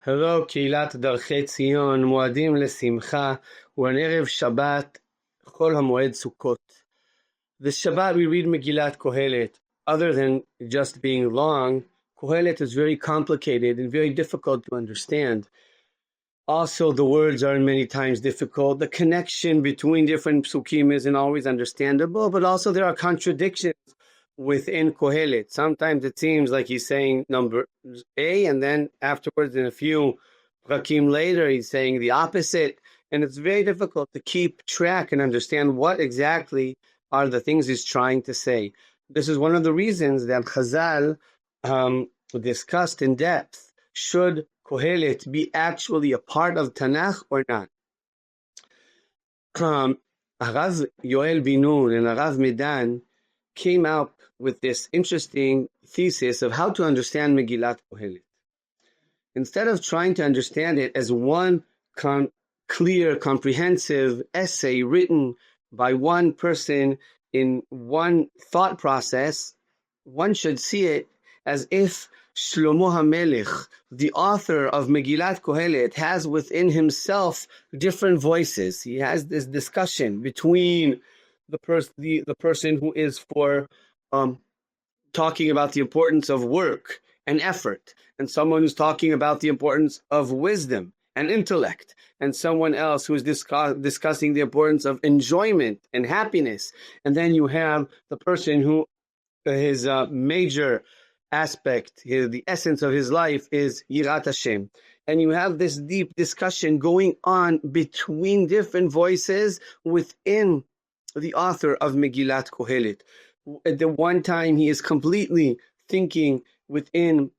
Hello, Kehilat Darchei Tzion, Modiin lesimcha, we're on Erev Shabbat, Chol Hamoed Sukkot. This Shabbat we read Megillat Kohelet. Other than just being long, Kohelet is very complicated and very difficult to understand. Also, the words are many times difficult. The connection between different psukim isn't always understandable, but also there are contradictions within Kohelet. Sometimes it seems like he's saying number A, and then afterwards, in a few prakim later, he's saying the opposite. And it's very difficult to keep track and understand what exactly are the things he's trying to say. This is one of the reasons that Chazal discussed in depth, should Kohelet be actually a part of Tanakh or not? Rav Yoel Binun and Rav Medan came out with this interesting thesis of how to understand Megillat Kohelet. Instead of trying to understand it as one clear, comprehensive essay written by one person in one thought process, one should see it as if Shlomo HaMelech, the author of Megillat Kohelet, has within himself different voices. He has this discussion between the person who is for talking about the importance of work and effort, and someone who's talking about the importance of wisdom and intellect, and someone else who's discussing the importance of enjoyment and happiness. And then you have the person who his major aspect, the essence of his life is Yirat Hashem. And you have this deep discussion going on between different voices within the author of Megillat Kohelet. At the one time, he is completely thinking within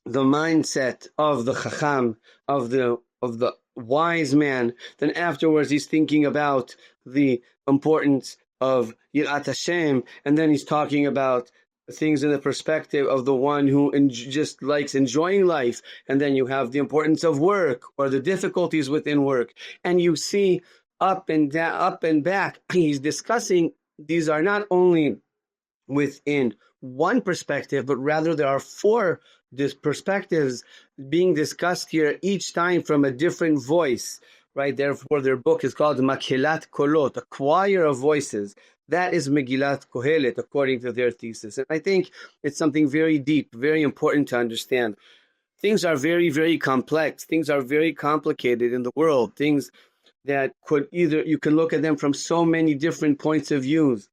the mindset of the Chacham, of the wise man. Then afterwards, he's thinking about the importance of Yirat Hashem, and then he's talking about things in the perspective of the one who just likes enjoying life. And then you have the importance of work or the difficulties within work. And you see up and down, up and back, he's discussing these are not only within one perspective, but rather there are four perspectives being discussed here, each time from a different voice, right? Therefore, their book is called Kehilat Kolot, a choir of voices. That is Megillat Kohelet, according to their thesis. And I think it's something very deep, very important to understand. Things are very, very complex. Things are very complicated in the world. Things that you can look at them from so many different points of views.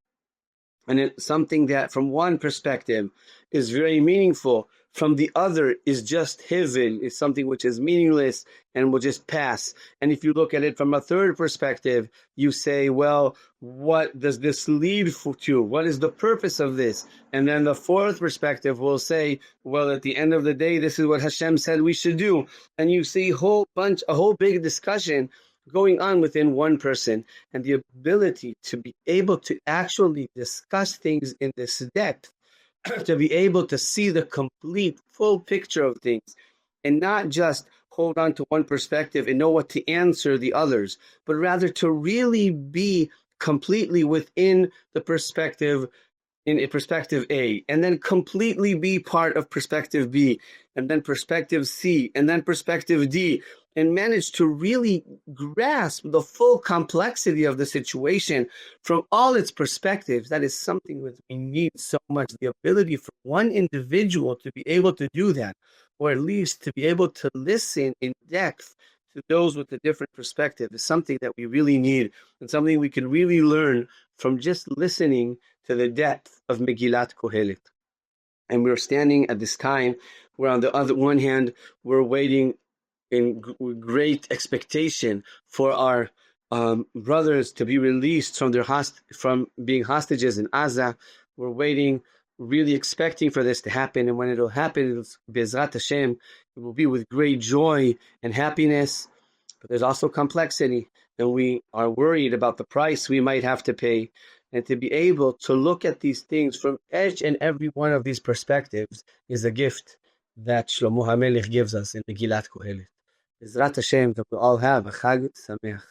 And it's something that from one perspective is very meaningful, from the other is just hivil, is something which is meaningless and will just pass. And if you look at it from a third perspective, you say, well, what does this lead to? What is the purpose of this? And then the fourth perspective will say, well, at the end of the day, this is what Hashem said we should do. And you see a whole big discussion going on within one person, and the ability to be able to actually discuss things in this depth, to be able to see the complete, full picture of things, and not just hold on to one perspective and know what to answer the others, but rather to really be completely within the perspective, in a perspective A, and then completely be part of perspective B, and then perspective C, and then perspective D, and manage to really grasp the full complexity of the situation from all its perspectives. That is something that we need so much, the ability for one individual to be able to do that, or at least to be able to listen in depth to those with a different perspective, is something that we really need, and something we can really learn from just listening to the depth of Megillat Kohelet. And we're standing at this time where on the other one hand, we're waiting in great expectation for our brothers to be released from from being hostages in Gaza. We're waiting, really expecting for this to happen. And when it'll happen, it's Be'ezrat Hashem, it will be with great joy and happiness. But there's also complexity, and we are worried about the price we might have to pay. And to be able to look at these things from each and every one of these perspectives is a gift that Shlomo HaMelech gives us in Megillat Kohelet. Be'ezrat Hashem, that we all have a Chag Sameach.